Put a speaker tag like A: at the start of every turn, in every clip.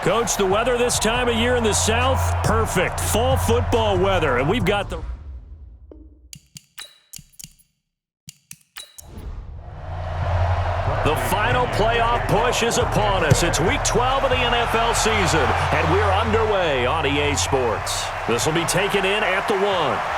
A: Coach, the weather this time of year in the South, perfect. Fall football weather, and we've got the... The final playoff push is upon us. It's Week 12 of the NFL season, and we're underway on EA Sports. This will be taken in at the 1.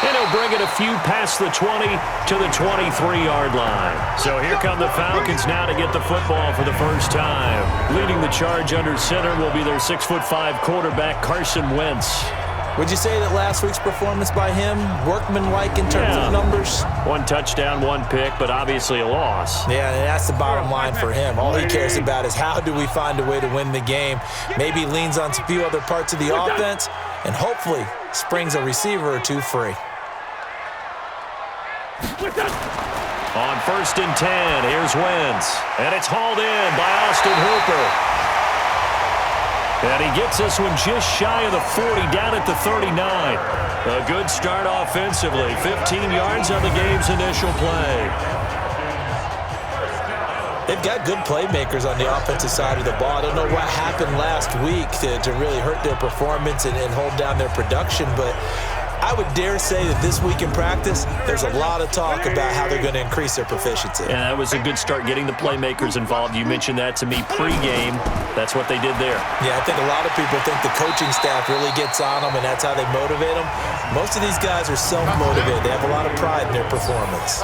A: And he'll bring it a few past the 20 to the 23-yard line. So here come the Falcons now to get the football for the first time. Leading the charge under center will be their 6'5" quarterback, Carson Wentz.
B: Would you say that last week's performance by him, workmanlike in terms of numbers?
A: 1 touchdown, 1 pick, but obviously a loss.
B: Yeah, and that's the bottom line for him. All he cares about is how do we find a way to win the game. Maybe leans on a few other parts of the offense, and hopefully springs a receiver or two free.
A: On 1st and 10, here's Wentz. And it's hauled in by Austin Hooper. And he gets this one just shy of the 40, down at the 39. A good start offensively. 15 yards on the game's initial play.
B: They've got good playmakers on the offensive side of the ball. I don't know what happened last week to really hurt their performance and hold down their production, but I would dare say that this week in practice, there's a lot of talk about how they're going to increase their proficiency.
A: Yeah, that was a good start getting the playmakers involved. You mentioned that to me pregame. That's what they did there.
B: Yeah, I think a lot of people think the coaching staff really gets on them, and that's how they motivate them. Most of these guys are self-motivated. They have a lot of pride in their performance.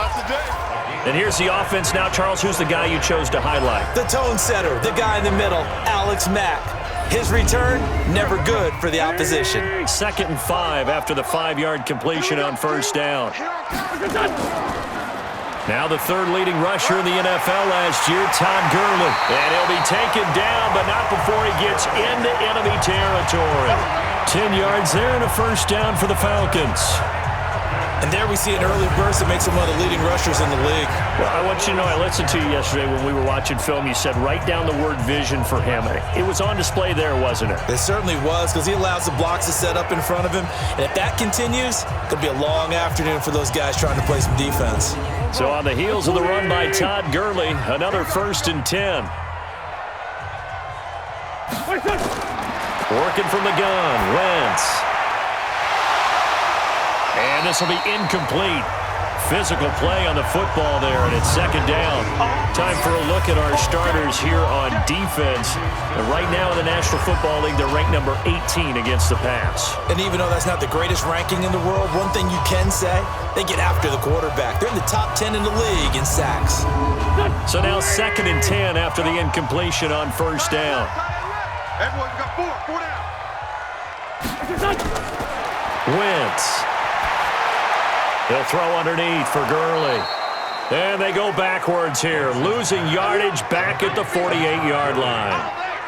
A: And here's the offense now. Charles, who's the guy you chose to highlight?
B: The tone setter, the guy in the middle, Alex Mack. His return, never good for the opposition.
A: 2nd and 5 after the 5-yard completion on 1st down. Now the 3rd leading rusher in the NFL last year, Todd Gurley. And he'll be taken down, but not before he gets into enemy territory. 10 yards there and a 1st down for the Falcons.
B: And there we see an early burst that makes him one of the leading rushers in the league.
A: Well, I want you to know, I listened to you yesterday when we were watching film. You said write down the word vision for him. It was on display there, wasn't it?
B: It certainly was, because he allows the blocks to set up in front of him. And if that continues, it could be a long afternoon for those guys trying to play some defense.
A: So on the heels of the run by Todd Gurley, another 1st and 10. Working from the gun, Wentz. And this will be incomplete. Physical play on the football there, and it's 2nd down. Time for a look at our starters here on defense. And right now in the National Football League, they're ranked number 18 against the pass.
B: And even though that's not the greatest ranking in the world, one thing you can say, they get after the quarterback. They're in the top 10 in the league in sacks.
A: So now 2nd and 10 after the incompletion on 1st down.
C: Everyone got 4 down.
A: Wentz. He'll throw underneath for Gurley. And they go backwards here, losing yardage back at the 48-yard line.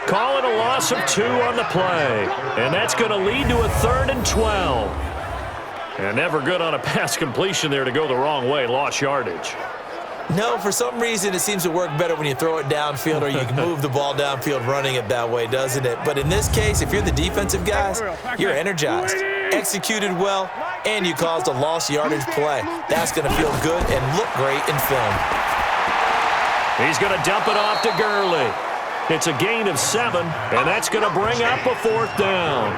A: Call it a loss of 2 on the play. And that's going to lead to a 3rd and 12. And never good on a pass completion there to go the wrong way, lost yardage.
B: No, for some reason, it seems to work better when you throw it downfield or you can move the ball downfield running it that way, doesn't it? But in this case, if you're the defensive guys, you're energized, executed well, and you caused a lost yardage play. That's going to feel good and look great in film.
A: He's going to dump it off to Gurley. It's a gain of 7, and that's going to bring up a 4th down.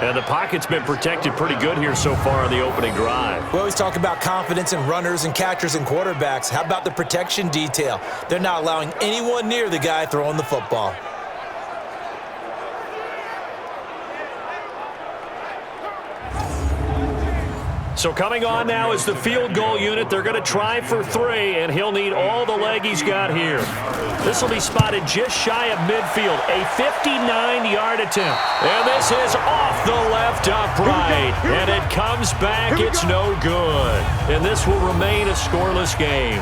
A: And the pocket's been protected pretty good here so far on the opening drive.
B: We always talk about confidence in runners and catchers and quarterbacks. How about the protection detail? They're not allowing anyone near the guy throwing the football.
A: So coming on now is the field goal unit. They're going to try for 3, and he'll need all the leg he's got here. This will be spotted just shy of midfield, a 59-yard attempt. And this is off the left upright, and it comes back. It's no good. And this will remain a scoreless game.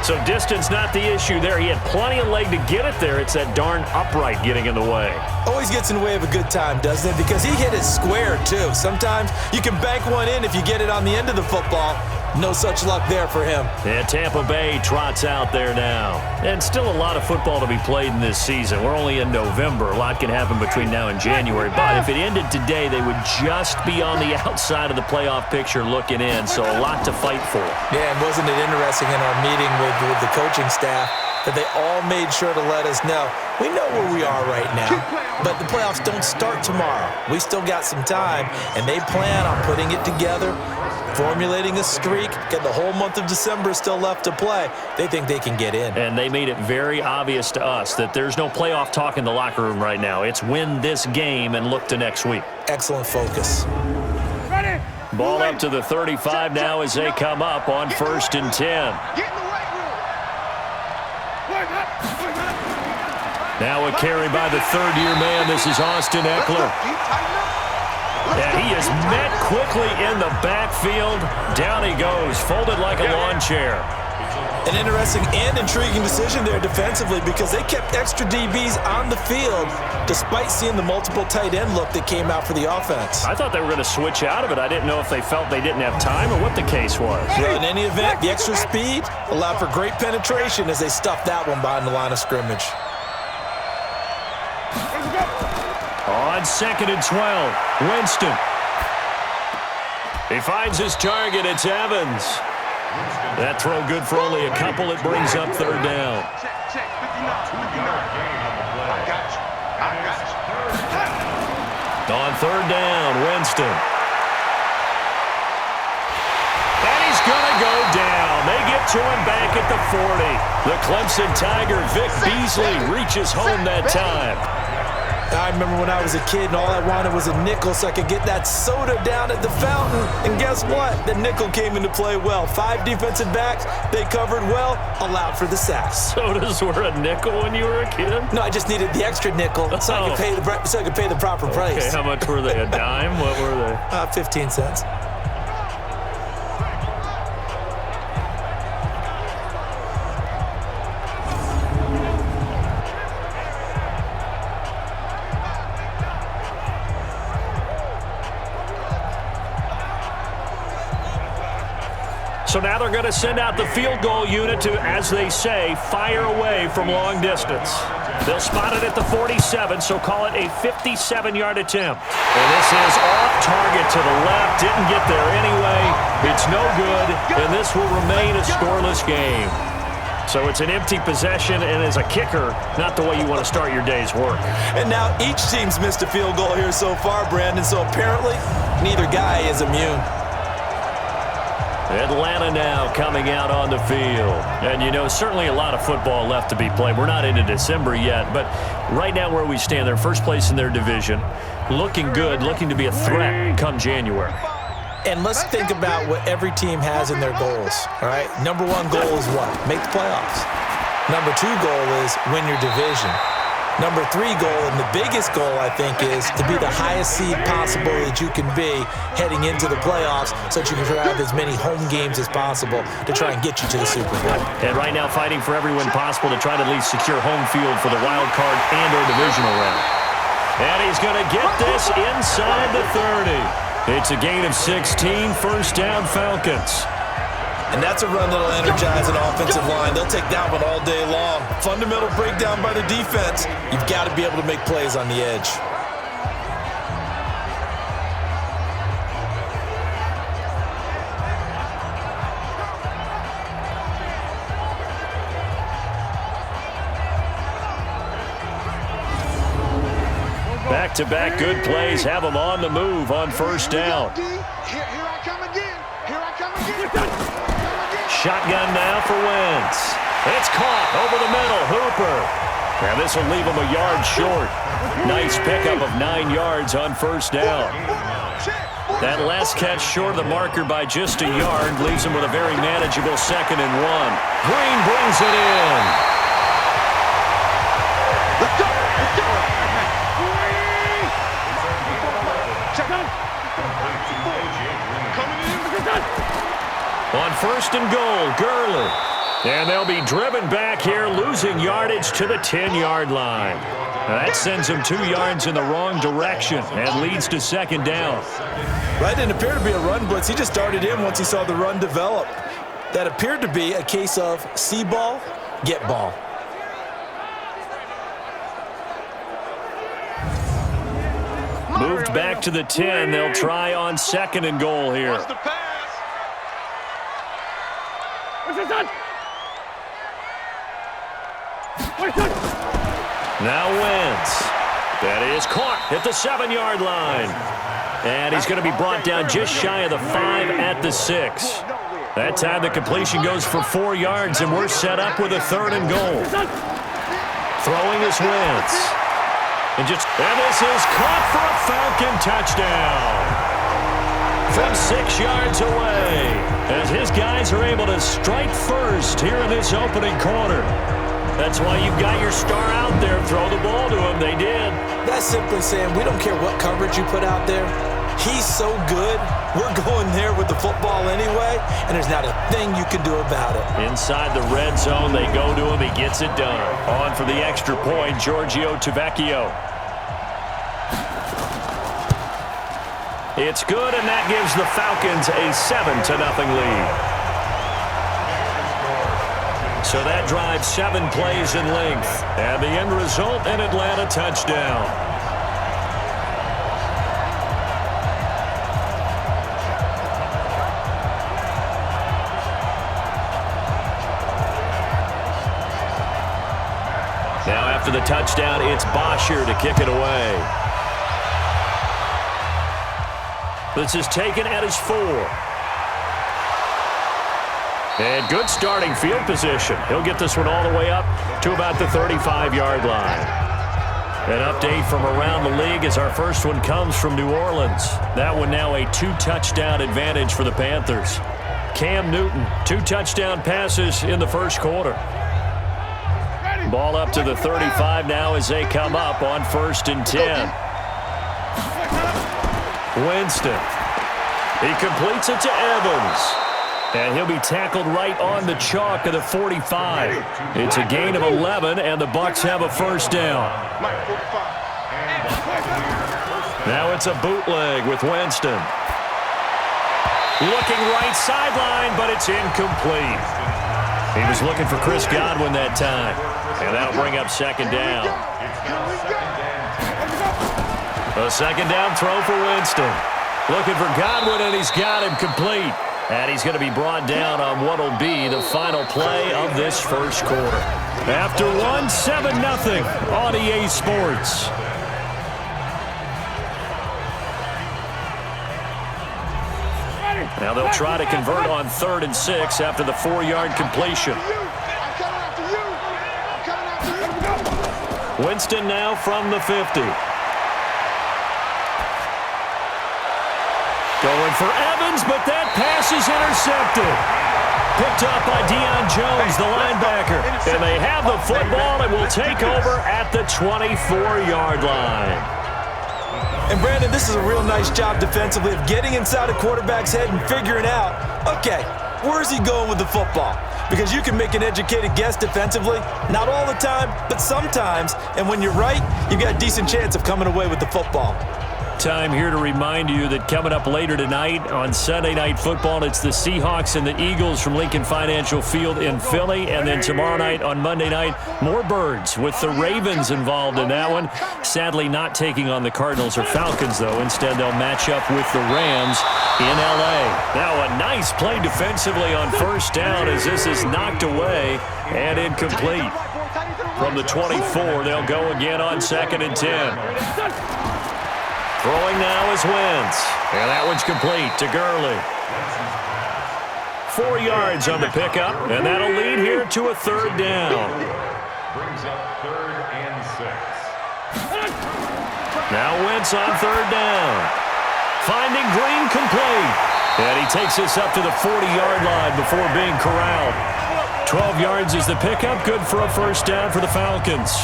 A: So distance not the issue there. He had plenty of leg to get it there. It's that darn upright getting in the way.
B: Always gets in the way of a good time, doesn't it? Because he hit it square, too. Sometimes you can bank one in if you get it on the end of the football. No such luck there for him.
A: And Tampa Bay trots out there now. And still a lot of football to be played in this season. We're only in November. A lot can happen between now and January. But if it ended today, they would just be on the outside of the playoff picture looking in. So a lot to fight for.
B: Yeah, and wasn't it interesting in our meeting with the coaching staff? that they all made sure to let us know. We know where we are right now, but the playoffs don't start tomorrow. We still got some time, and they plan on putting it together, formulating a streak, get the whole month of December still left to play. They think they can get in.
A: And they made it very obvious to us that there's no playoff talk in the locker room right now. It's win this game and look to next week.
B: Excellent focus.
C: Ready.
A: Ball up to the 35 now as they come up on 1st and 10.
C: Get in the right room. Work up. Work up.
A: Now a carry by the third-year man. This is Austin Eckler. Yeah, he is met quickly in the backfield. Down he goes, folded like a lawn chair.
B: An interesting and intriguing decision there defensively because they kept extra DBs on the field despite seeing the multiple tight end look that came out for the offense.
A: I thought they were going to switch out of it. I didn't know if they felt they didn't have time or what the case was.
B: Well, in any event, the extra speed allowed for great penetration as they stuffed that one behind the line of scrimmage.
A: On 2nd and 12, Winston. He finds his target. It's Evans. That throw good for only a couple. It brings up 3rd down.
C: Check. 59. I got you.
A: On 3rd down, Winston. And he's going to go down. They get to him back at the 40. The Clemson Tiger, Vic Beasley, reaches home that time.
B: I remember when I was a kid and all I wanted was a nickel so I could get that soda down at the fountain. And guess what? The nickel came into play well. 5 defensive backs, they covered well, allowed for the sacks.
A: Sodas were a nickel when you were a kid?
B: No, I just needed the extra nickel so I could pay the proper price.
A: Okay, how much were they? A dime? What were they?
B: 15 cents.
A: So now they're going to send out the field goal unit to, as they say, fire away from long distance. They'll spot it at the 47, so call it a 57-yard attempt. And this is off target to the left. Didn't get there anyway. It's no good, and this will remain a scoreless game. So it's an empty possession, and as a kicker, not the way you want to start your day's work.
B: And now each team's missed a field goal here so far, Brandon, so apparently neither guy is immune.
A: Atlanta now coming out on the field. And, you know, certainly a lot of football left to be played. We're not into December yet, but right now where we stand, they're first place in their division, looking good, looking to be a threat come January.
B: And let's think about what every team has in their goals, all right? Number 1 goal is what? Make the playoffs. Number 2 goal is win your division. Number 3 goal, and the biggest goal, I think, is to be the highest seed possible that you can be heading into the playoffs so that you can have as many home games as possible to try and get you to the Super Bowl.
A: And right now fighting for every win possible to try to at least secure home field for the wild card and or divisional round. And he's going to get this inside the 30. It's a gain of 16, 1st down Falcons.
B: And that's a run that'll energize an offensive line. They'll take that one all day long. Fundamental breakdown by the defense. You've got to be able to make plays on the edge.
A: Back-to-back good plays have them on the move on 1st down.
C: Here I come again. Here I come again.
A: Shotgun now for Wentz. It's caught over the middle. Hooper. And this will leave him a yard short. Nice pickup of 9 yards on 1st down. That last catch short of the marker by just a yard leaves him with a very manageable 2nd and 1. Green brings it in.
C: Let's go. Let's go.
A: On 1st and goal, Gurley. And they'll be driven back here, losing yardage to the 10-yard line. That sends him 2 yards in the wrong direction and leads to 2nd down.
B: Right, didn't appear to be a run blitz. He just started in once he saw the run develop. That appeared to be a case of see ball, get ball.
A: Moved back to the 10. They'll try on 2nd and goal here.
C: What's the pass?
A: Now Wentz. That is caught at the 7-yard line. And he's going to be brought down just shy of the 5 at the 6. That time the completion goes for 4 yards, and we're set up with a 3rd and goal. Throwing is Wentz. And this is caught for a Falcon touchdown. From 6 yards away, as his guys are able to strike first here in this opening quarter. That's why you've got your star out there. Throw the ball to him. They did.
B: That's simply saying we don't care what coverage you put out there. He's so good, we're going there with the football anyway, and there's not a thing you can do about it.
A: Inside the red zone, they go to him. He gets it done. On for the extra point, Giorgio Tavecchio. It's good, and that gives the Falcons a 7-0 lead. So that drives 7 plays in length. And the end result, an Atlanta touchdown. Now after the touchdown, it's Bosher to kick it away. This is taken at his 4. And good starting field position. He'll get this one all the way up to about the 35-yard line. An update from around the league as our first one comes from New Orleans. That one now a 2-touchdown advantage for the Panthers. Cam Newton, 2 touchdown passes in the first quarter. Ball up to the 35 now as they come up on 1st and 10. Winston. He completes it to Evans. And he'll be tackled right on the chalk of the 45. It's a gain of 11, and the Bucs have a first down. Now it's a bootleg with Winston. Looking right sideline, but it's incomplete. He was looking for Chris Godwin that time. And that'll bring up 2nd down. A 2nd down throw for Winston. Looking for Godwin, and he's got him complete. And he's going to be brought down on what will be the final play of this first quarter. After 7-0 on EA Sports. Now they'll try to convert on 3rd and 6 after the 4-yard completion. Winston now from the 50. Going for Evans, but that pass is intercepted. Picked up by Deion Jones, the linebacker. And they have the football and will take over at the 24-yard line.
B: And Brandon, this is a real nice job defensively of getting inside a quarterback's head and figuring out, okay, where's he going with the football? Because you can make an educated guess defensively, not all the time, but sometimes. And when you're right, you've got a decent chance of coming away with the football.
A: Time here to remind you that coming up later tonight on Sunday Night Football, it's the Seahawks and the Eagles from Lincoln Financial Field in Philly. And then tomorrow night on Monday night, more Birds with the Ravens involved in that one. Sadly not taking on the Cardinals or Falcons, though. Instead, they'll match up with the Rams in L.A. Now a nice play defensively on 1st down as this is knocked away and incomplete. From the 24, they'll go again on 2nd and 10. Throwing now is Wentz. And that one's complete to Gurley. 4 yards on the pickup, and that'll lead here to a 3rd down.
D: Brings up 3rd and 6.
A: Now Wentz on 3rd down. Finding Green complete. And he takes this up to the 40-yard line before being corralled. 12 yards is the pickup. Good for a 1st down for the Falcons.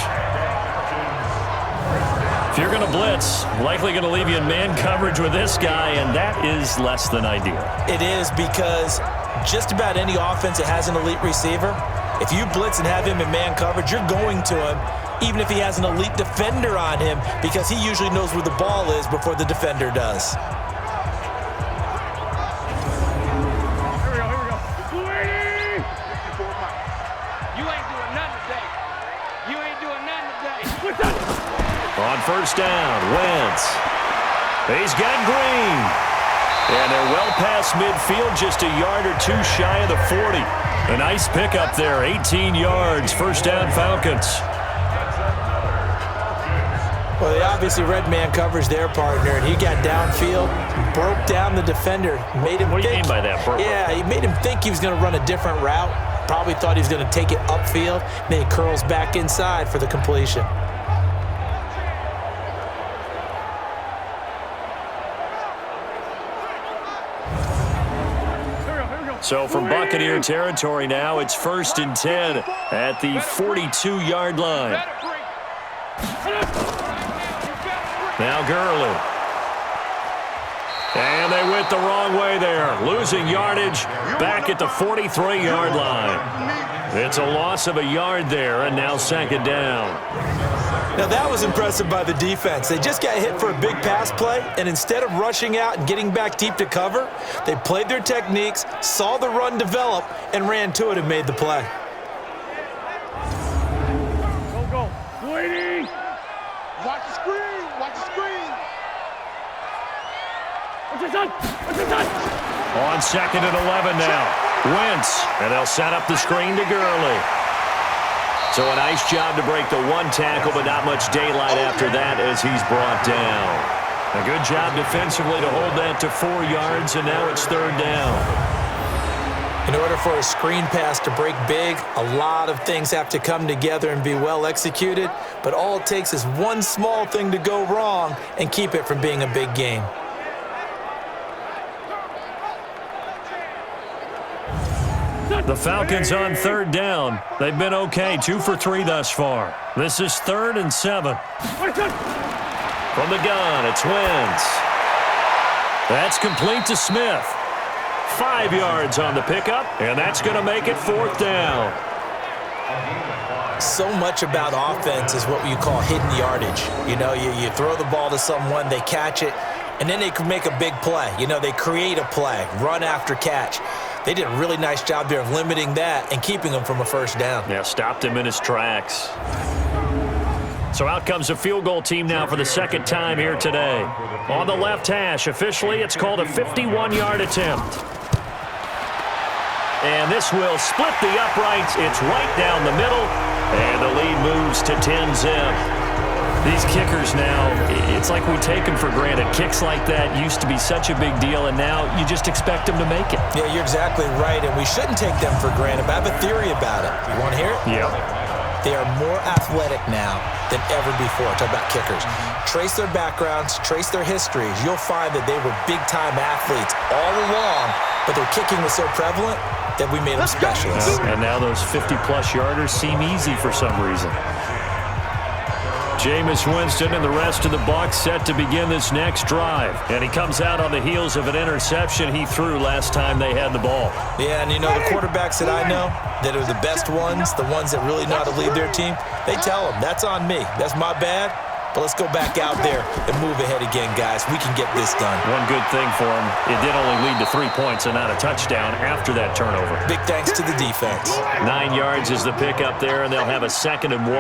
A: If you're going to blitz, likely going to leave you in man coverage with this guy, and that is less than ideal.
B: It is, because just about any offense that has an elite receiver, if you blitz and have him in man coverage, you're going to him, even if he has an elite defender on him, because he usually knows where the ball is before the defender does.
C: Here we go. You ain't doing nothing today. You ain't doing nothing today.
A: On 1st down, Wentz. He's got Green. And they're well past midfield, just a yard or two shy of the 40. A nice pickup there, 18 yards, first down Falcons.
B: Well, they obviously red man coverage their partner, and he got downfield, broke down the defender, made him
A: What do you
B: think.
A: mean by that, Burke?
B: Yeah, he made him think he was going to run a different route. Probably thought he was going to take it upfield. Then he curls back inside for the completion.
A: So from Buccaneer territory now, it's 1st and 10 at the 42-yard line. Now Gurley. And they went the wrong way there, losing yardage back at the 43-yard line. It's a loss of a yard there, and now 2nd down.
B: Now that was impressive by the defense. They just got hit for a big pass play, and instead of rushing out and getting back deep to cover, they played their techniques, saw the run develop, and ran to it and made the play.
C: Go. Waiting. Watch the screen. Watch the screen. What's it done?
A: On 2nd and 11 now. Wentz, and they'll set up the screen to Gurley. So a nice job to break the one tackle, but not much daylight after that as he's brought down. A good job defensively to hold that to 4 yards, and now it's 3rd down.
B: In order for a screen pass to break big, a lot of things have to come together and be well executed, but all it takes is one small thing to go wrong and keep it from being a big game.
A: The Falcons on 3rd down. They've been okay, 2 for 3 thus far. This is 3rd and 7. From the gun, it's Wentz. That's complete to Smith. 5 yards on the pickup, and that's going to make it 4th down.
B: So much about offense is what you call hidden yardage. You know, you throw the ball to someone, they catch it, and then they can make a big play. You know, they create a play, run after catch. They did a really nice job there of limiting that and keeping him from a 1st down.
A: Yeah, stopped him in his tracks. So out comes a field goal team now for the 2nd time here today. On the left hash, officially, it's called a 51-yard attempt. And this will split the uprights. It's right down the middle, and the lead moves to 10-zip. These kickers now, it's like we take them for granted. Kicks like that used to be such a big deal, and now you just expect them to make it.
B: Yeah, you're exactly right, and we shouldn't take them for granted, but I have a theory about it. You want to hear it?
A: Yeah.
B: They are more athletic now than ever before. Talk about kickers. Trace their backgrounds, trace their histories. You'll find that they were big-time athletes all along, but their kicking was so prevalent that we made them specialists.
A: And now those 50-plus yarders seem easy for some reason. Jameis Winston and the rest of the Bucs set to begin this next drive. And he comes out on the heels of an interception he threw last time they had the ball.
B: Yeah, and you know, the quarterbacks that I know that are the best ones, the ones that really know how to lead their team, they tell them, that's on me. That's my bad. But let's go back out there and move ahead again, guys. We can get this done.
A: One good thing for him, it did only lead to 3 points and not a touchdown after that turnover.
B: Big thanks to the defense.
A: 9 yards is the pickup there, and they'll have a 2nd and 1.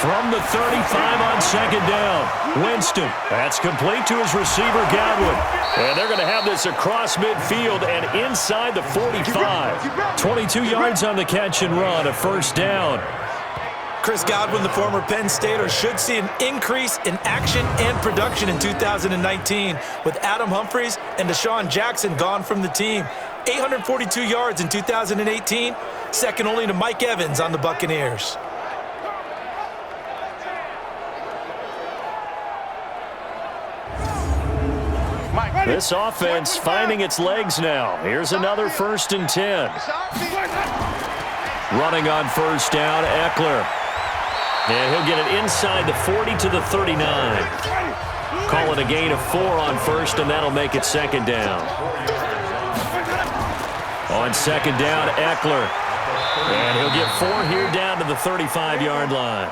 A: From the 35 on 2nd down, Winston. That's complete to his receiver, Godwin. And they're going to have this across midfield and inside the 45. 22 yards on the catch and run, a 1st down.
B: Chris Godwin, the former Penn Stater, should see an increase in action and production in 2019 with Adam Humphries and Deshaun Jackson gone from the team. 842 yards in 2018, second only to Mike Evans on the Buccaneers.
A: This offense finding its legs now. Here's another 1st and 10. Running on 1st down, Eckler. And he'll get it inside the 40 to the 39. Call it a gain of 4 on 1st, and that'll make it 2nd down. On 2nd down, Eckler. And he'll get 4 here down to the 35-yard line.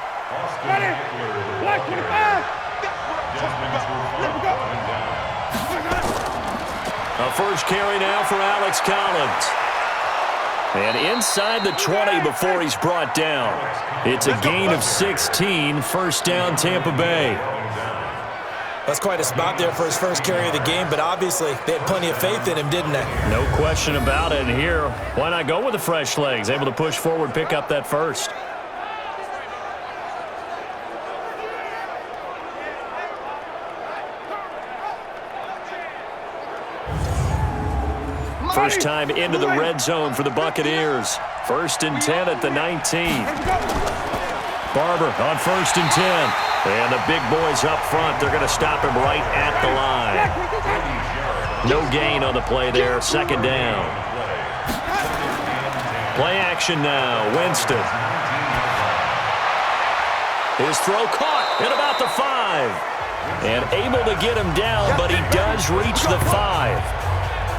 A: A first carry now for Alex Collins. And inside the 20 before he's brought down. It's a gain of 16, 1st down Tampa Bay.
B: That's quite a spot there for his first carry of the game, but obviously they had plenty of faith in him, didn't they?
A: No question about it. And here, why not go with the fresh legs? Able to push forward, pick up that first. First time into the red zone for the Buccaneers. 1st and 10 at the 19. Barber on 1st and 10. And the big boys up front, they're going to stop him right at the line. No gain on the play there, 2nd down. Play action now, Winston. His throw caught at about the 5. And able to get him down, but he does reach the 5.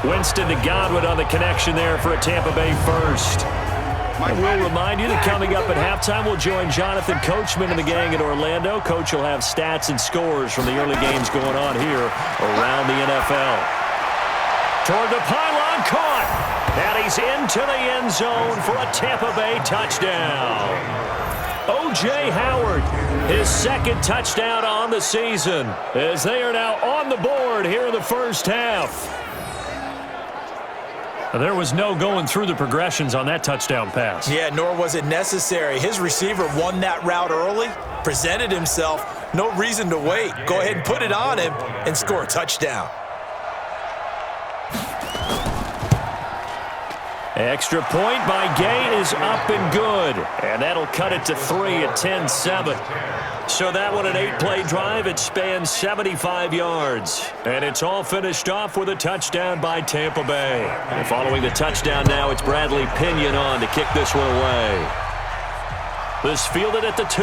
A: Winston to Godwin on the connection there for a Tampa Bay first. And we'll remind you that coming up at halftime, we'll join Jonathan Coachman and the gang in Orlando. Coach will have stats and scores from the early games going on here around the NFL. Toward the pylon, caught. And he's into the end zone for a Tampa Bay touchdown. O.J. Howard, his 2nd touchdown on the season, as they are now on the board here in the first half. There was no going through the progressions on that touchdown pass.
B: Yeah, nor was it necessary. His receiver won that route early, presented himself, no reason to wait. Go ahead and put it on him and score a touchdown.
A: Extra point by Gay is up and good. And that'll cut it to 3 at 10-7. So that one, an 8-play drive. It spans 75 yards. And it's all finished off with a touchdown by Tampa Bay. And following the touchdown now, it's Bradley Pinion on to kick this one away. This fielded at the 2.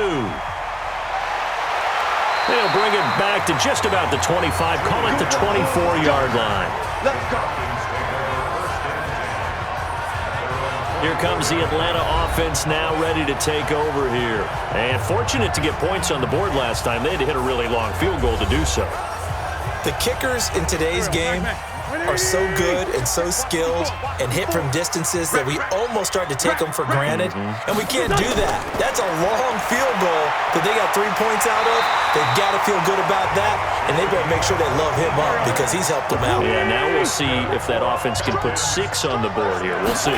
A: They'll bring it back to just about the 25. Call it the 24-yard line.
C: Let's go.
A: Here comes the Atlanta offense now ready to take over here. And fortunate to get points on the board last time. They had to hit a really long field goal to do so.
B: The kickers in today's game are so good and so skilled and hit from distances that we almost start to take them for granted. And we can't do that. That's a long field goal that they got 3 points out of. They've got to feel good about that, and they better make sure they love him up because he's helped them out.
A: Yeah, now we'll see if that offense can put 6 on the board here. We'll see.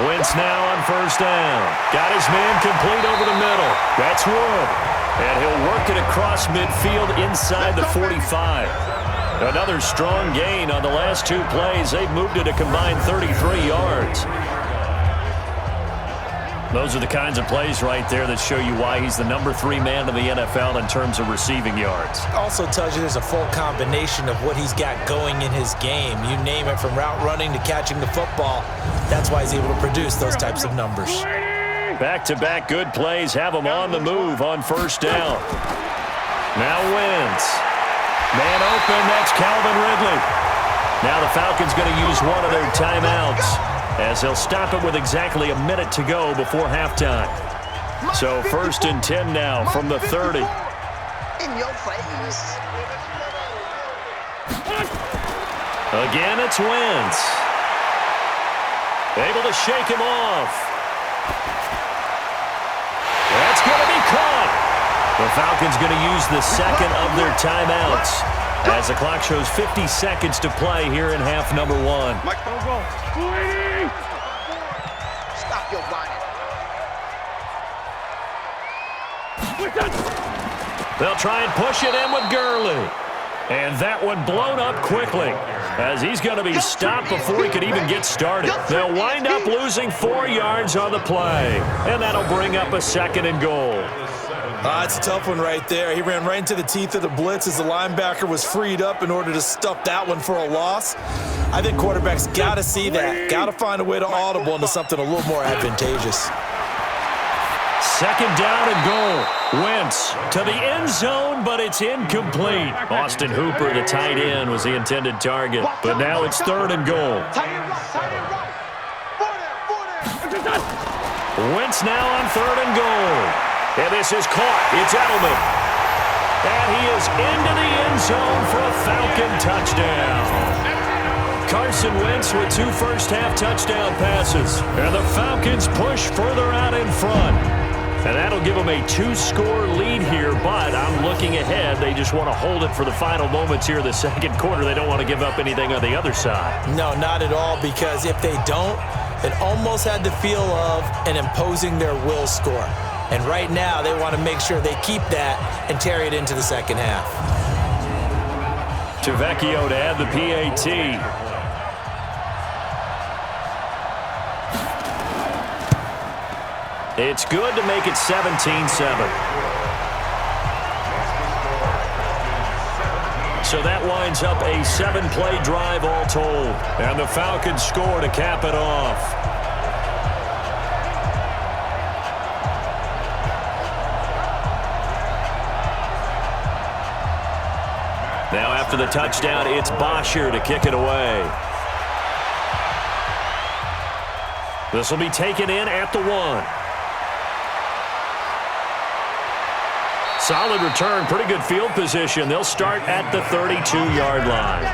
A: Wentz now on 1st down. Got his man complete over the middle. That's Wood. And he'll work it across midfield inside the 45. Another strong gain on the last 2 plays. They've moved it a combined 33 yards. Those are the kinds of plays right there that show you why he's the number 3 man in the NFL in terms of receiving yards.
B: Also tells you there's a full combination of what he's got going in his game. You name it, from route running to catching the football. That's why he's able to produce those types of numbers.
A: Back-to-back good plays have him on the move on 1st down. Now Wentz. Man open, that's Calvin Ridley. Now the Falcons going to use one of their timeouts, as they'll stop it with exactly a minute to go before halftime. So 1st and 10 now from the 30.
E: In your face.
A: Again, it's Wentz. Able to shake him off. That's going to be caught. The Falcons going to use the 2nd of their timeouts, as the clock shows 50 seconds to play here in half number 1.
C: Mike, don't go.
E: Stop your whining.
A: They'll try and push it in with Gurley. And that one blown up quickly, as he's going to be stopped before he could even get started. They'll wind up losing 4 yards on the play, and that'll bring up a 2nd and goal.
B: It's a tough one right there. He ran right into the teeth of the blitz as the linebacker was freed up in order to stuff that one for a loss. I think quarterbacks got to see that. Got to find a way to audible into something a little more advantageous.
A: 2nd down and goal. Wentz to the end zone, but it's incomplete. Austin Hooper, the tight end, was the intended target. But now it's 3rd and goal. Wentz now on 3rd and goal. And this is caught. It's Edelman. And he is into the end zone for a Falcon touchdown. Carson Wentz with 2 first-half touchdown passes. And the Falcons push further out in front. And that'll give them a 2-score lead here, but I'm looking looking ahead. They just want to hold it for the final moments here in the second quarter. They don't want to give up anything on the other side.
B: No, not at all, because if they don't, it almost had the feel of an imposing their will score. And right now, they want to make sure they keep that and carry it into the second half.
A: Vecchio to add the PAT. It's good to make it 17-7. So that winds up a 7-play drive all told. And the Falcons score to cap it off. Now after the touchdown, it's Bosher to kick it away. This will be taken in at the 1. Solid return, pretty good field position. They'll start at the 32-yard line.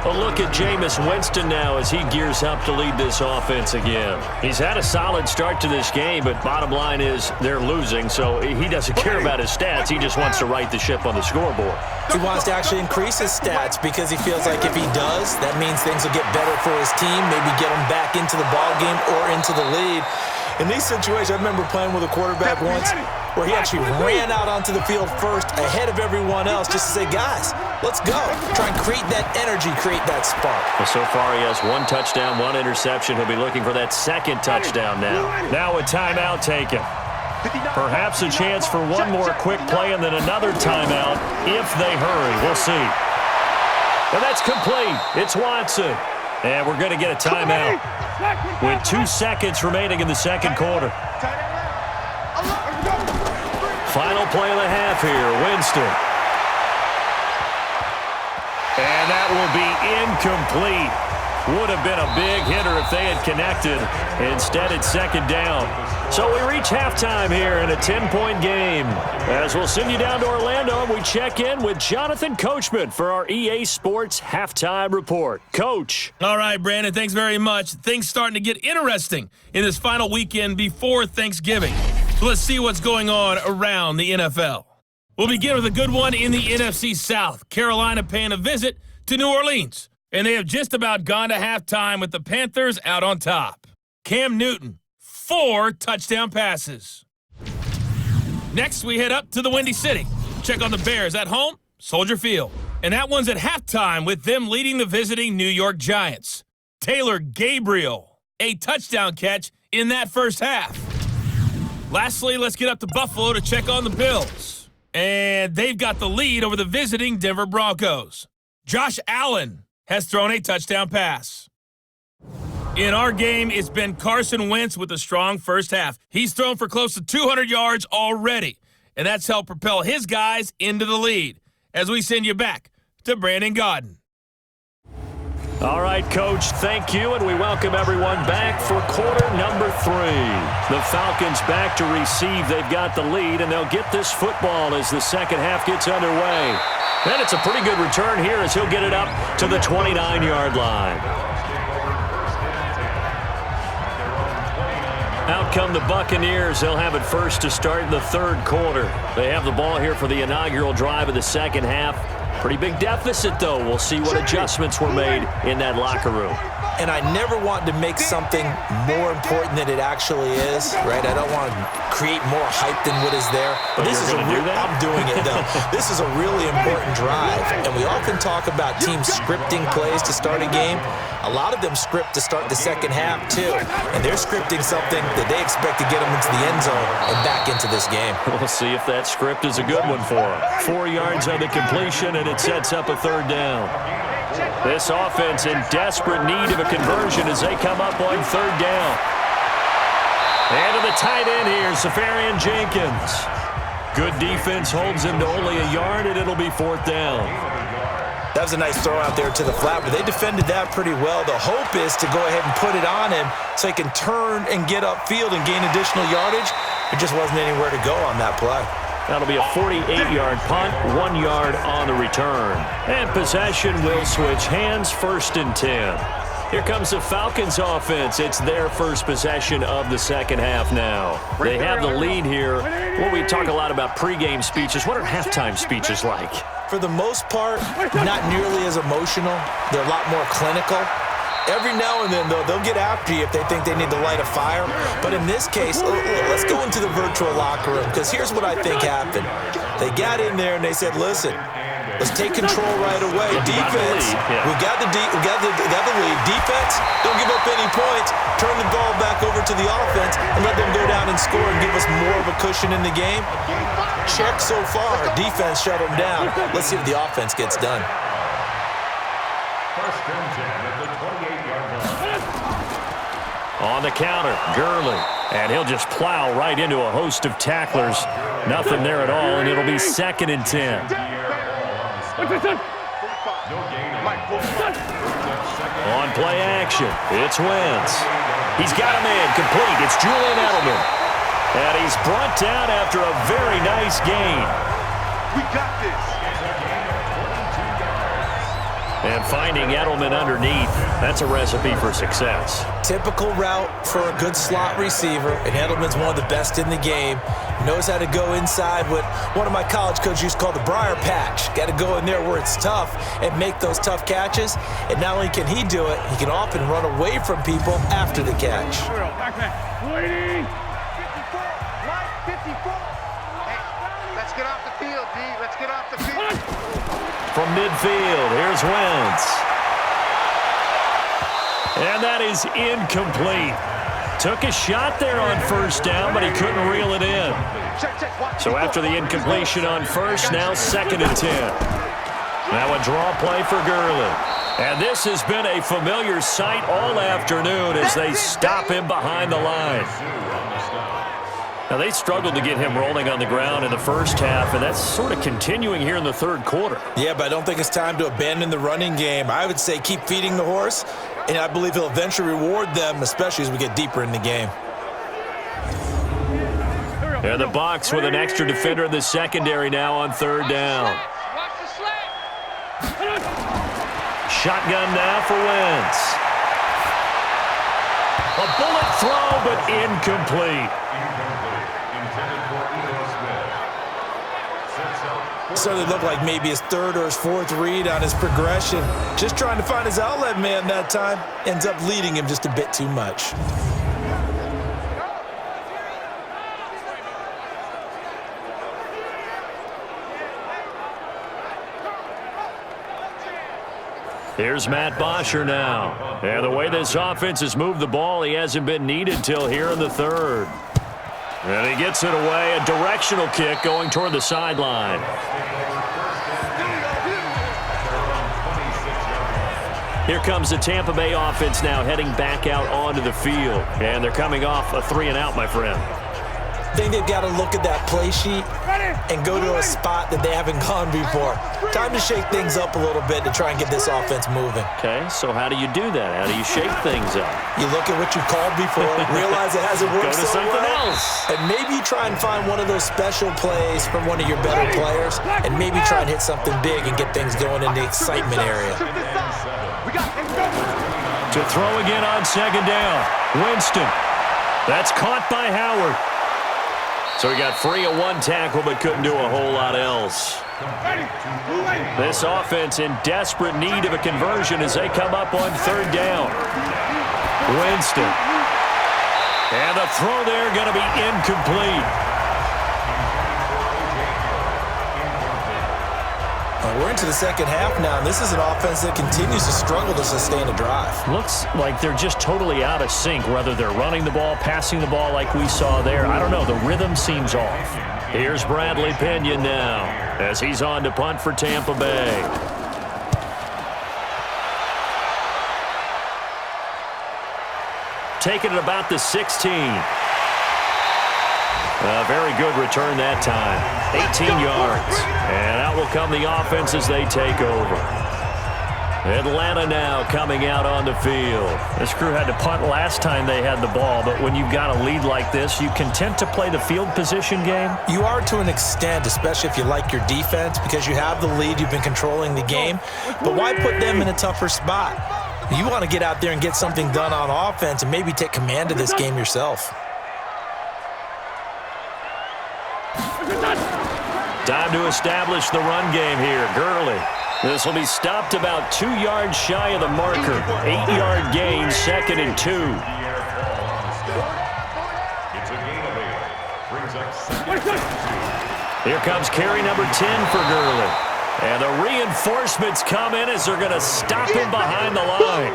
A: A look at Jameis Winston now as he gears up to lead this offense again. He's had a solid start to this game, but bottom line is they're losing, so he doesn't care about his stats. He just wants to right the ship on the scoreboard.
B: He wants to actually increase his stats because he feels like if he does, that means things will get better for his team, maybe get him back into the ball game or into the lead. In these situations, I remember playing with a quarterback once where he actually ran out onto the field first ahead of everyone else just to say, guys, let's go. Try and create that energy, create that spark.
A: Well, so far he has 1 touchdown, 1 interception. He'll be looking for that second touchdown now. Now a timeout taken. Perhaps a chance for one more quick play and then another timeout if they hurry. We'll see. And that's complete. It's Watson. And we're going to get a timeout with 2 seconds remaining in the second quarter. Final play of the half here, Winston. And that will be incomplete. Would have been a big hitter if they had connected. Instead, it's second down. So we reach halftime here in a 10-point game. As we'll send you down to Orlando, and we check in with Jonathan Coachman for our EA Sports Halftime Report. Coach.
F: All right, Brandon, thanks very much. Things starting to get interesting in this final weekend before Thanksgiving. So let's see what's going on around the NFL. We'll begin with a good one in the NFC South. Carolina paying a visit to New Orleans. And they have just about gone to halftime with the Panthers out on top. Cam Newton, 4 touchdown passes. Next, we head up to the Windy City. Check on the Bears at home, Soldier Field. And that one's at halftime with them leading the visiting New York Giants. Taylor Gabriel, a touchdown catch in that first half. Lastly, let's get up to Buffalo to check on the Bills. And they've got the lead over the visiting Denver Broncos. Josh Allen has thrown a touchdown pass. In our game, it's been Carson Wentz with a strong first half. He's thrown for close to 200 yards already, and that's helped propel his guys into the lead. As we send you back to Brandon Gaudin.
A: All right, Coach, thank you, and we welcome everyone back for quarter number 3. The Falcons back to receive. They've got the lead, and they'll get this football as the second half gets underway. And it's a pretty good return here as he'll get it up to the 29-yard line. Out come the Buccaneers. They'll have it first to start the third quarter. They have the ball here for the inaugural drive of the second half. Pretty big deficit, though. We'll see what adjustments were made in that locker room.
B: And I never want to make something more important than it actually is, right? I don't want to create more hype than what is there. But this is a real, I'm doing it, though. This is a really important drive. And we often talk about teams scripting plays to start a game. A lot of them script to start the second half, too. And they're scripting something that they expect to get them into the end zone and back into this game.
A: We'll see if that script is a good one for them. 4 yards on the completion, and it sets up a third down. This offense in desperate need of a conversion as they come up on third down. And to the tight end here, Safarian Jenkins. Good defense holds him to only a yard, and it'll be fourth down.
B: That was a nice throw out there to the flat, but they defended that pretty well. The hope is to go ahead and put it on him so he can turn and get upfield and gain additional yardage. There just wasn't anywhere to go on that play.
A: That'll be a 48-yard punt, 1 yard on the return. And possession will switch hands, 1st and 10. Here comes the Falcons offense. It's their first possession of the second half now. They have the lead here. Well, we talk a lot about pregame speeches. What are halftime speeches like?
B: For the most part, not nearly as emotional. They're a lot more clinical. Every now and then, though, they'll get after you if they think they need to light a fire. But in this case, let's go into the virtual locker room, because here's what I think happened. They got in there and they said, listen, let's take control right away. Defense, we got the lead. Defense, don't give up any points. Turn the ball back over to the offense and let them go down and score and give us more of a cushion in the game. Check so far. Defense shut them down. Let's see if the offense gets done.
D: First and 10 at the 28-yard line.
A: On the counter, Gurley. And he'll just plow right into a host of tacklers. Nothing there at all, and it'll be 2nd and 10. On play action, it's Wentz. He's got him in, complete. It's Julian Edelman. And he's brought down after a very nice gain.
C: We got this.
A: And finding Edelman underneath, that's a recipe for success.
B: Typical route for a good slot receiver, and Edelman's one of the best in the game. Knows how to go inside what one of my college coaches used to call the briar patch. Got to go in there where it's tough and make those tough catches. And not only can he do it, he can often run away from people after the catch.
C: Waiting. 54.
E: Hey, let's get off the field, D. Let's get off the field.
A: From midfield, here's Wentz. And that is incomplete. Took a shot there on first down, but he couldn't reel it in. So after the incompletion on first, now 2nd and 10. Now a draw play for Gurley. And this has been a familiar sight all afternoon as they stop him behind the line. Now, they struggled to get him rolling on the ground in the first half, and that's sort of continuing here in the third quarter.
B: Yeah, but I don't think it's time to abandon the running game. I would say keep feeding the horse, and I believe he'll eventually reward them, especially as we get deeper in the game.
A: And the Bucs with an extra defender in the secondary now on 3rd down. Shotgun now for Wentz. A bullet throw, but incomplete.
B: Certainly looked like maybe his 3rd or his 4th read on his progression. Just trying to find his outlet man that time. Ends up leading him just a bit too much.
A: Here's Matt Bosher now. And the way this offense has moved the ball, he hasn't been needed till here in the 3rd. And he gets it away, a directional kick going toward the sideline. Here comes the Tampa Bay offense now heading back out onto the field. And they're coming off a 3-and-out, my friend.
B: I think they've got to look at that play sheet and go to a spot that they haven't gone before. Time to shake things up a little bit to try and get this offense moving.
A: Okay, so how do you do that? How do you shake things up?
B: You look at what you called before, realize it hasn't worked
A: Go to
B: so
A: something
B: well,
A: else.
B: and maybe try and find one of those special plays from one of your better players, and maybe try and hit something big and get things going in the excitement area.
A: To throw again on 2nd down. Winston. That's caught by Howard. So he got free of one tackle but couldn't do a whole lot else. This offense in desperate need of a conversion as they come up on 3rd down. Winston. And the throw there going to be incomplete.
B: We're into the second half now, and this is an offense that continues to struggle to sustain a drive.
A: Looks like they're just totally out of sync, whether they're running the ball, passing the ball like we saw there. I don't know. The rhythm seems off. Here's Bradley Pinion now as he's on to punt for Tampa Bay. Taking it about the 16. A very good return that time. 18 yards. And out will come the offense as they take over. Atlanta now coming out on the field. This crew had to punt last time they had the ball, but when you've got a lead like this, you content to play the field position game?
B: You are to an extent, especially if you like your defense, because you have the lead, you've been controlling the game. But why put them in a tougher spot? You want to get out there and get something done on offense and maybe take command of this game yourself.
A: Time to establish the run game here. Gurley. This will be stopped about 2 yards shy of the marker. 8-yard gain, 2nd and 2.
D: It's a gain of 8. Brings up 2nd and 2.
A: Here comes carry number 10 for Gurley. And the reinforcements come in as they're going to stop him behind the line.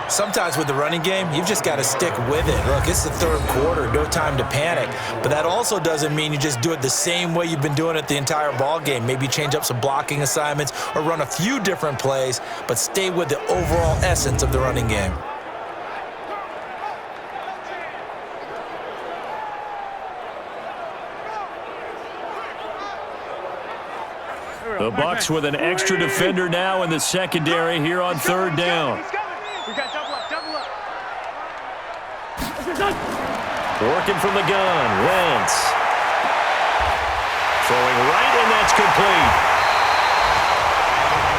B: Sometimes with the running game, you've just got to stick with it. Look, it's the third quarter, no time to panic. But that also doesn't mean you just do it the same way you've been doing it the entire ball game. Maybe change up some blocking assignments or run a few different plays, but stay with the overall essence of the running game.
A: The Bucs with an extra defender now in the secondary here on 3rd down.
C: We got double up, double up.
A: Working from the gun, Wentz. Throwing right, and that's complete.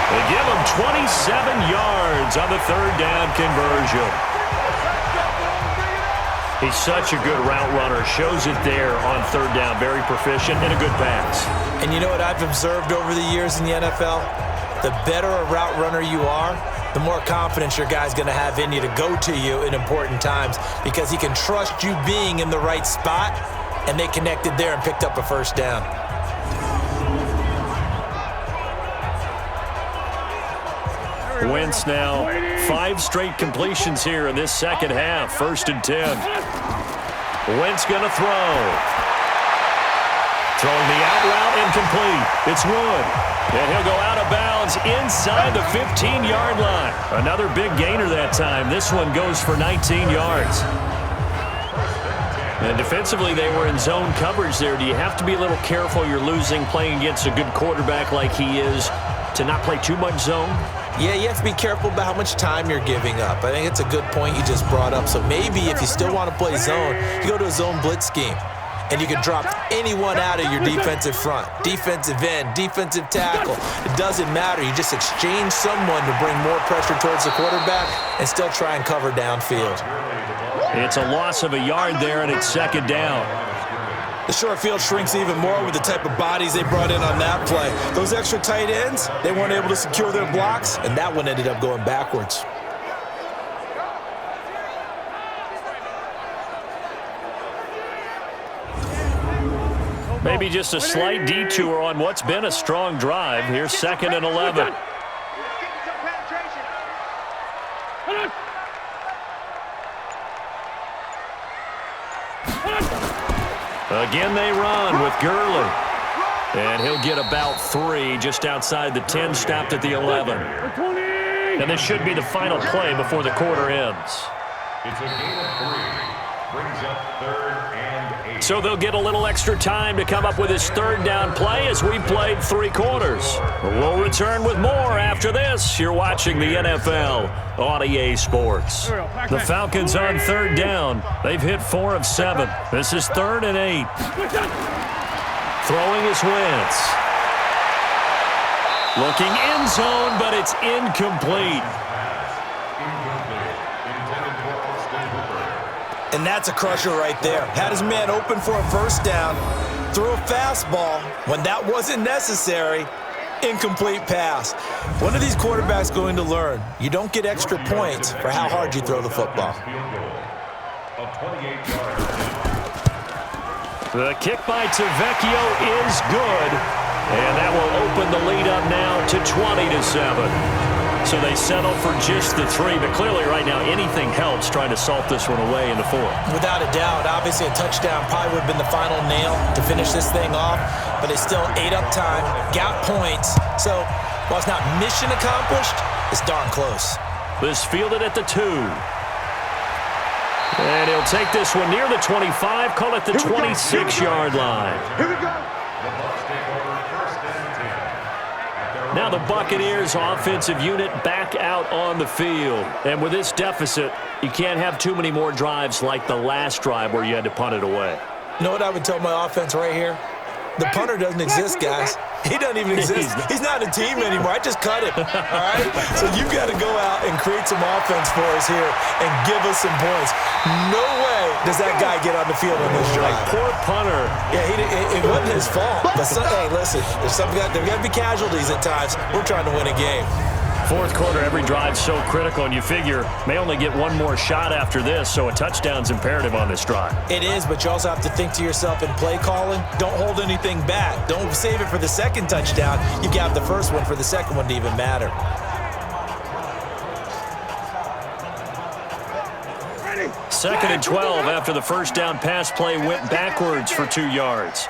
A: They give him 27 yards on the 3rd down conversion. He's such a good route runner. Shows it there on 3rd down. Very proficient and a good pass.
B: And you know what I've observed over the years in the NFL? The better a route runner you are, the more confidence your guy's going to have in you to go to you in important times because he can trust you being in the right spot, and they connected there and picked up a 1st down.
A: Wentz now 5 straight completions here in this second half. 1st and 10. Wentz going to throw. Throwing the out route incomplete. It's Wood. And he'll go out of bounds inside the 15-yard line. Another big gainer that time. This one goes for 19 yards. And defensively, they were in zone coverage there. Do you have to be a little careful you're losing playing against a good quarterback like he is to not play too much zone?
B: Yeah, you have to be careful about how much time you're giving up. I think it's a good point you just brought up. So maybe if you still want to play zone, you go to a zone blitz scheme. And you can drop anyone out of your defensive front, defensive end, defensive tackle. It doesn't matter. You just exchange someone to bring more pressure towards the quarterback and still try and cover downfield.
A: It's a loss of a yard there, and it's 2nd down.
B: The short field shrinks even more with the type of bodies they brought in on that play. Those extra tight ends, they weren't able to secure their blocks, and that one ended up going backwards.
A: Maybe just a slight detour on what's been a strong drive. Here's 2nd and 11. Again, they run with Gurley. And he'll get about 3 just outside the 10, stopped at the 11. And this should be the final play before the quarter ends.
D: It's a gain of 3. Brings up 3rd and 8.
A: So they'll get a little extra time to come up with his 3rd down play as we played 3 quarters. We'll return with more after this. You're watching the NFL on EA Sports. The Falcons on 3rd down. They've hit 4 of 7. This is 3rd and 8. Throwing is Wentz. Looking end zone, but it's incomplete.
B: And that's a crusher right there. Had his man open for a 1st down, threw a fastball when that wasn't necessary, incomplete pass. One of these quarterbacks going to learn, you don't get extra points for how hard you throw the football.
A: The kick by Tavecchio is good, and that will open the lead up now to 20-7. So they settle for just the 3, but clearly right now anything helps trying to salt this one away in the 4th.
B: Without a doubt, obviously a touchdown probably would have been the final nail to finish this thing off, but it's still ate up time, got points. So while it's not mission accomplished, it's darn close.
A: This fielded at the 2. And he'll take this one near the 25, call it the 26-yard line.
C: Here we go.
A: Now the Buccaneers offensive unit back out on the field. And with this deficit, you can't have too many more drives like the last drive where you had to punt it away.
B: You know what I would tell my offense right here? The punter doesn't exist, guys. He doesn't even exist. He's not a team anymore. I just cut him, all right? So you've got to go out and create some offense for us here and give us some points. No way does that guy get on the field on this drive.
A: Poor punter.
B: Yeah, it wasn't his fault. But, hey, listen, there's got to be casualties at times. We're trying to win a game.
A: Fourth quarter, every drive's so critical, and you figure may only get one more shot after this, so a touchdown's imperative on this drive.
B: It is, but you also have to think to yourself in play calling, don't hold anything back. Don't save it for the second touchdown. You got the first one for the second one to even matter.
A: Second and 12 after the first down pass play went backwards for 2 yards.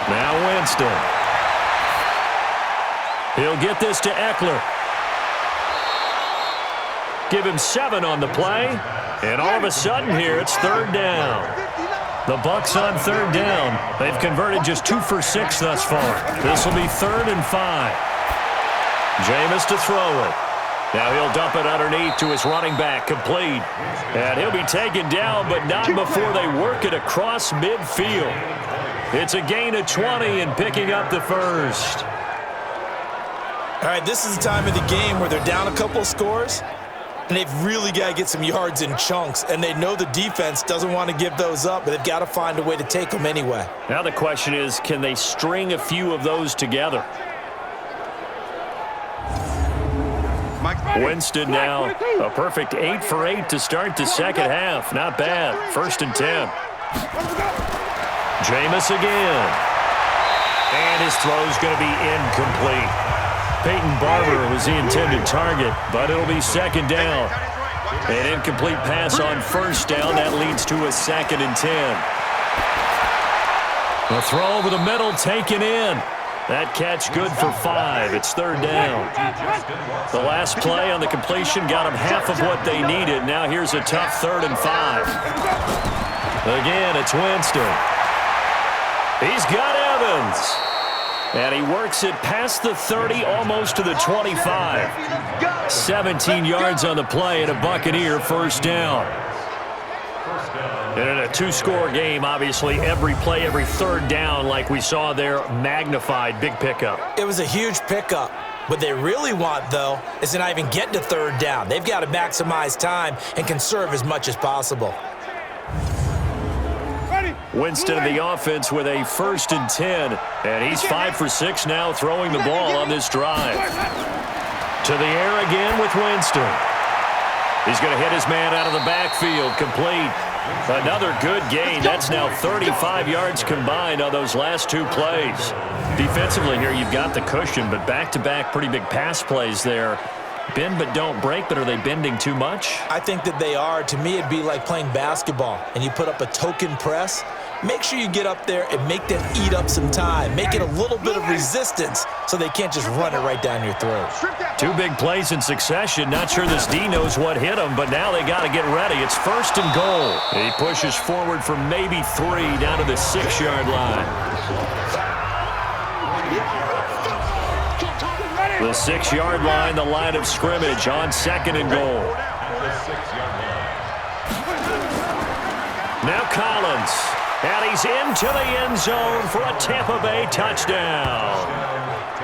A: Now Winston. He'll get this to Eckler. Give him 7 on the play. And all of a sudden here, it's third down. The Bucs on third down. They've converted just 2 for 6 thus far. This will be 3rd and 5. Jameis to throw it. Now he'll dump it underneath to his running back, complete. And he'll be taken down, but not before they work it across midfield. It's a gain of 20 and picking up the first.
B: All right, this is the time of the game where they're down a couple of scores, and they've really got to get some yards in chunks, and they know the defense doesn't want to give those up, but they've got to find a way to take them anyway.
A: Now the question is, can they string a few of those together? Winston now, a perfect 8 for 8 to start the second half. Not bad. 1st and 10. Jameis again. And his throw's going to be incomplete. Peyton Barber was the intended target, but it'll be 2nd down. An incomplete pass on 1st down. That leads to a 2nd and 10. A throw over the middle taken in. That catch good for 5. It's 3rd down. The last play on the completion got them half of what they needed. Now here's a tough 3rd and 5. Again, it's Winston. He's got Evans. And he works it past the 30, almost to the 25. 17 yards on the play and a Buccaneer 1st down. And in a 2-score game, obviously, every play, every 3rd down, like we saw there, magnified, big pickup.
B: It was a huge pickup. What they really want, though, is to not even get to 3rd down. They've got to maximize time and conserve as much as possible.
A: Winston in the offense with a 1st and 10. And he's 5 for 6 now throwing the ball on this drive. To the air again with Winston. He's going to hit his man out of the backfield, complete. Another good gain. That's now 35 yards combined on those last 2 plays. Defensively here, you've got the cushion, but back-to-back pretty big pass plays there. Bend but don't break, but are they bending too much?
B: I think that they are. To me, it'd be like playing basketball, and you put up a token press. Make sure you get up there and make them eat up some time. Make it a little bit of resistance so they can't just run it right down your throat.
A: 2 big plays in succession. Not sure this D knows what hit him, but now they got to get ready. It's 1st and goal. He pushes forward for maybe 3 down to the 6-yard line. The 6-yard line, the line of scrimmage on 2nd and goal. Now Collins. And he's into the end zone for a Tampa Bay touchdown.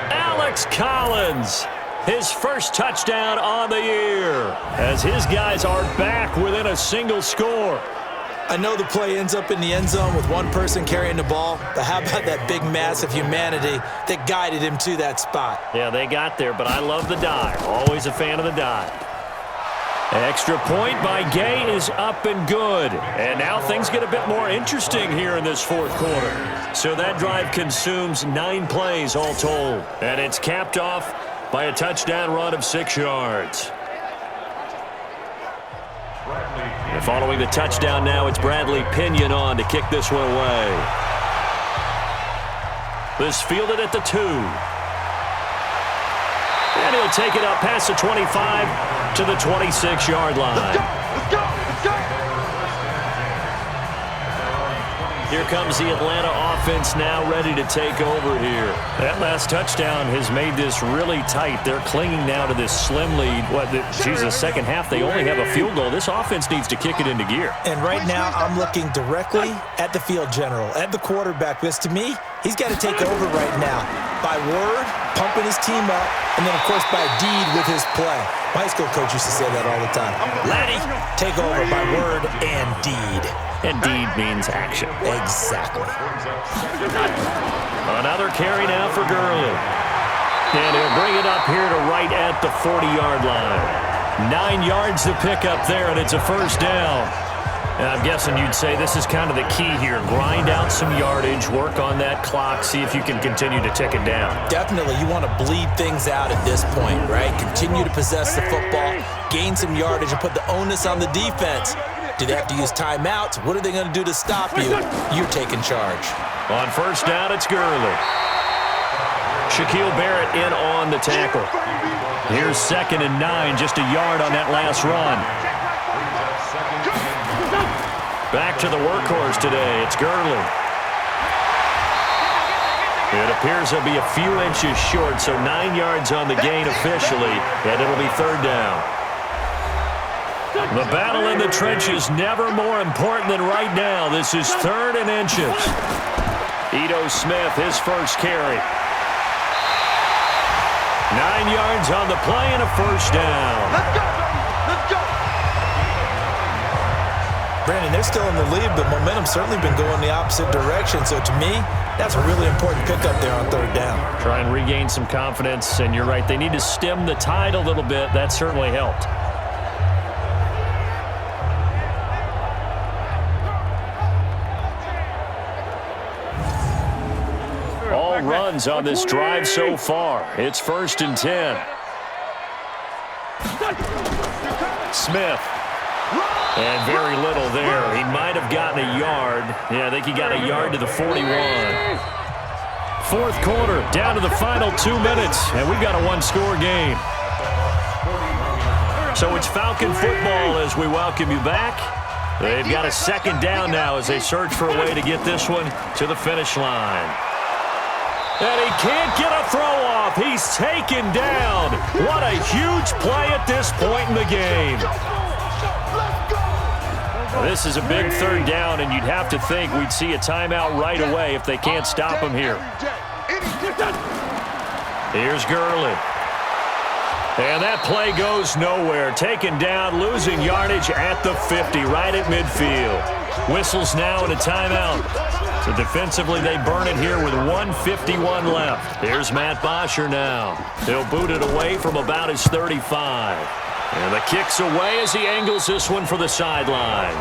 A: Alex Collins, his first touchdown on the year, as his guys are back within a single score.
B: I know the play ends up in the end zone with one person carrying the ball, but how about that big mass of humanity that guided him to that spot?
A: Yeah, they got there, but I love the dive. Always a fan of the dive. Extra point by Gay is up and good. And now things get a bit more interesting here in this 4th quarter. So that drive consumes 9 plays all told. And it's capped off by a touchdown run of 6 yards. And following the touchdown now, it's Bradley Pinion on to kick this one away. This fielded at the 2. And he'll take it up past the 25 to the 26-yard line.
E: Let's go! Let's go! Let's go!
A: Here comes the Atlanta offense now ready to take over here. That last touchdown has made this really tight. They're clinging now to this slim lead. Second half, they only have a field goal. This offense needs to kick it into gear.
B: And right now, I'm looking directly at the field general, at the quarterback, because to me, he's got to take over right now. By word, pumping his team up, and then, of course, by deed with his play. My high school coach used to say that all the time. Laddie, take over by word and deed.
A: And deed means action.
B: Exactly.
A: Another carry now for Gurley. And he'll bring it up here to right at the 40-yard line. 9 yards to pick up there, and it's a first down. And I'm guessing you'd say this is kind of the key here. Grind out some yardage, work on that clock, see if you can continue to tick it down.
B: Definitely. You want to bleed things out at this point, right? Continue to possess the football, gain some yardage, and put the onus on the defense. Do they have to use timeouts? What are they going to do to stop you? You're taking charge.
A: On first down, it's Gurley. Shaquille Barrett in on the tackle. Here's 2nd and 9, just a yard on that last run. Back to the workhorse today. It's Gurley. It appears he'll be a few inches short, so 9 yards on the gain officially, and it'll be third down. The battle in the trenches never more important than right now. This is 3rd and inches. Ito Smith, his first carry. 9 yards on the play and a first down.
C: Let's go, let's go.
B: Brandon, they're still in the lead, but momentum's certainly been going the opposite direction. So to me, that's a really important pickup there on third down.
A: Try and regain some confidence, and you're right. They need to stem the tide a little bit. That certainly helped. All runs on this drive so far. It's 1st and 10. Smith. And very little there. He might have gotten a yard. Yeah, I think he got a yard to the 41. 4th quarter, down to the final 2 minutes, and we've got a one-score game. So it's Falcon football as we welcome you back. They've got a 2nd down now as they search for a way to get this one to the finish line. And he can't get a throw off. He's taken down. What a huge play at this point in the game. This is a big 3rd down, and you'd have to think we'd see a timeout right away if they can't stop him here. Here's Gurley. And that play goes nowhere. Taken down, losing yardage at the 50, right at midfield. Whistles now and a timeout. So defensively, they burn it here with 1:51 left. Here's Matt Bosher now. He'll boot it away from about his 35. And the kick's away as he angles this one for the sideline.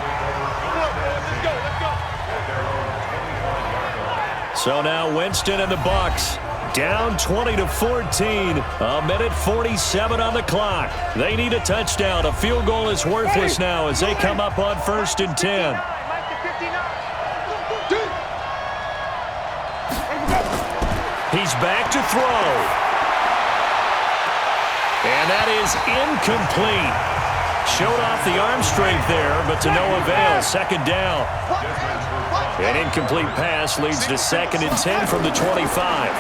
A: So now Winston and the Bucs down 20-14. A minute 47 on the clock. They need a touchdown. A field goal is worthless now as they come up on 1st and 10. He's back to throw. And that is incomplete. Showed off the arm strength there, but to no avail. 2nd down. An incomplete pass leads to 2nd and 10 from the 25.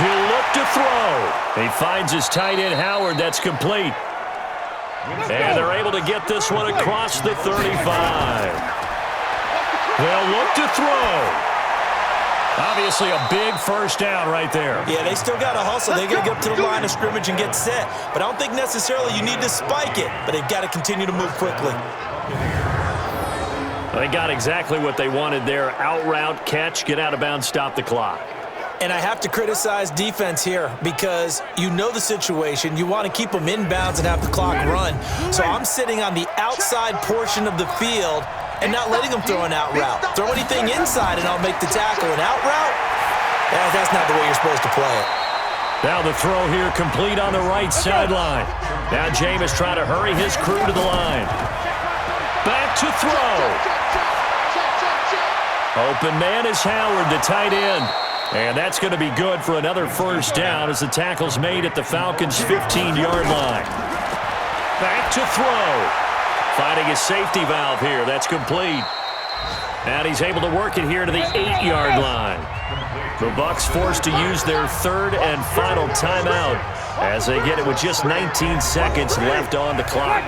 A: He'll look to throw. He finds his tight end, Howard. That's complete. And they're able to get this one across the 35. They'll look to throw. Obviously a big first down right there. Yeah, they still got to hustle. They got to get up to the line of scrimmage and get set. But I don't think necessarily you need to spike it. But they've got to continue to move quickly. They got exactly what they wanted there. Out route, catch, get out of bounds, stop the clock.
B: And I have to criticize defense here because you know the situation. You want to keep them inbounds and have the clock run. So I'm sitting on the outside portion of the field and not letting them throw an out route. Throw anything inside and I'll make the tackle. An out route? That's not the way you're supposed to play it.
A: Now the throw here complete on the right sideline. Now Jameis trying to hurry his crew to the line. Back to throw. Open man is Howard, the tight end. And that's going to be good for another first down as the tackle's made at the Falcons' 15-yard line. Back to throw. Finding his safety valve here. That's complete. And he's able to work it here to the 8-yard line. The Bucs forced to use their third and final timeout as they get it with just 19 seconds left on the clock.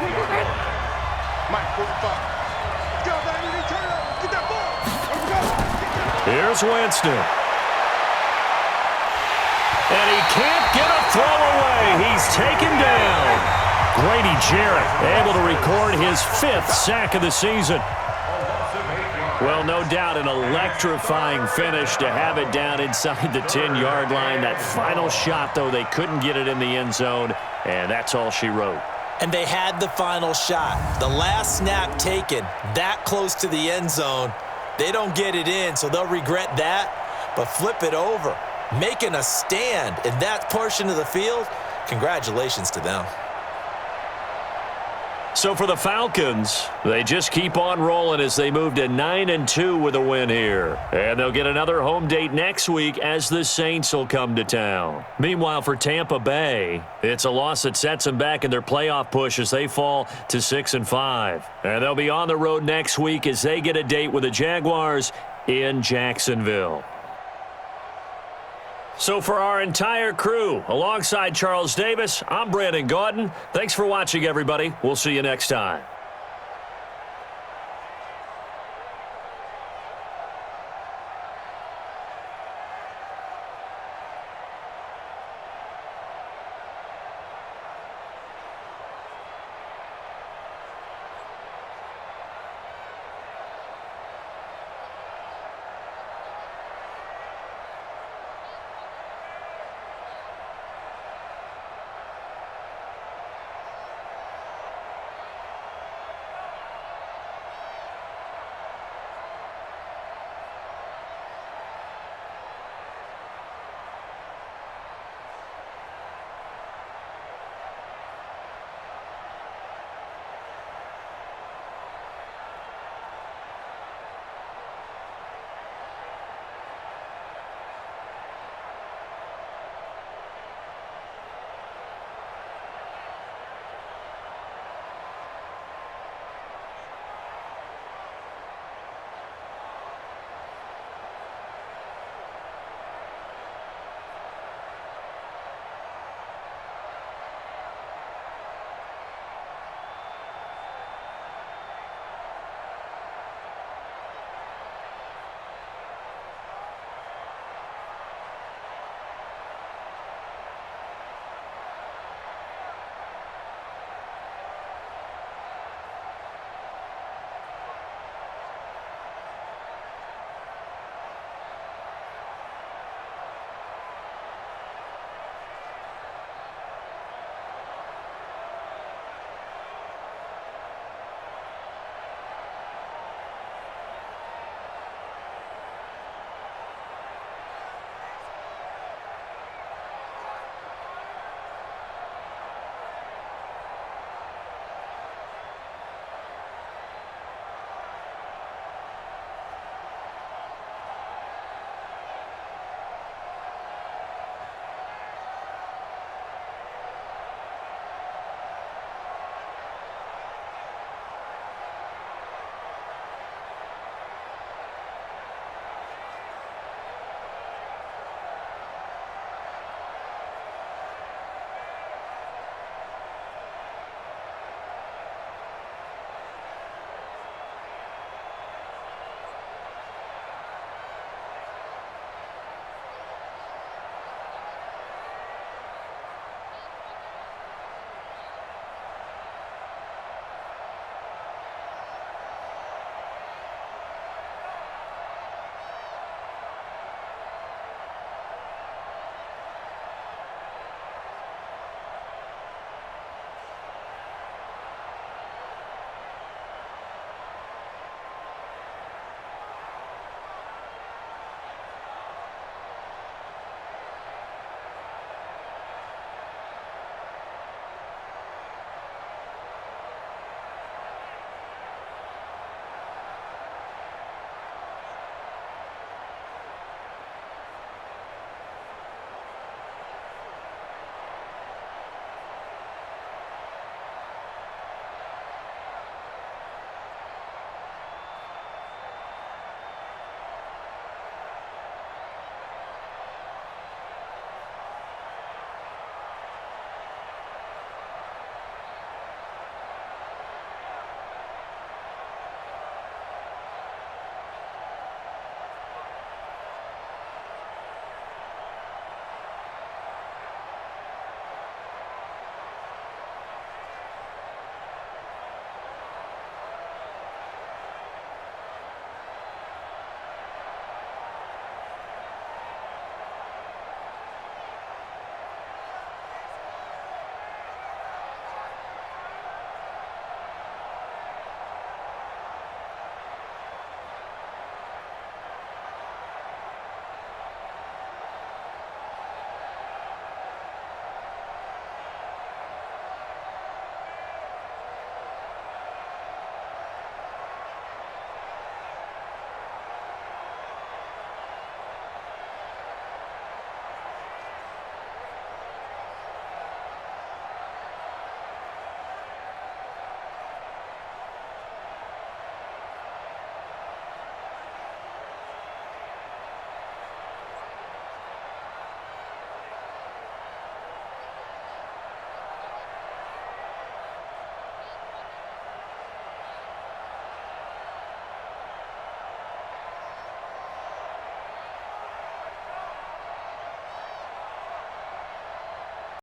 A: Here's Winston. And he can't get a throw away. He's taken down. Grady Jarrett able to record his 5th sack of the season. Well, no doubt an electrifying finish to have it down inside the 10-yard line. That final shot, though, they couldn't get it in the end zone, and that's all she wrote.
B: And they had the final shot. The last snap taken that close to the end zone. They don't get it in, so they'll regret that, but flip it over. Making a stand in that portion of the field, congratulations to them.
A: So for the Falcons, they just keep on rolling as they move to 9-2 with a win here. And they'll get another home date next week as the Saints will come to town. Meanwhile, for Tampa Bay, it's a loss that sets them back in their playoff push as they fall to 6-5. And they'll be on the road next week as they get a date with the Jaguars in Jacksonville. So for our entire crew, alongside Charles Davis, I'm Brandon Gaudin. Thanks for watching, everybody. We'll see you next time.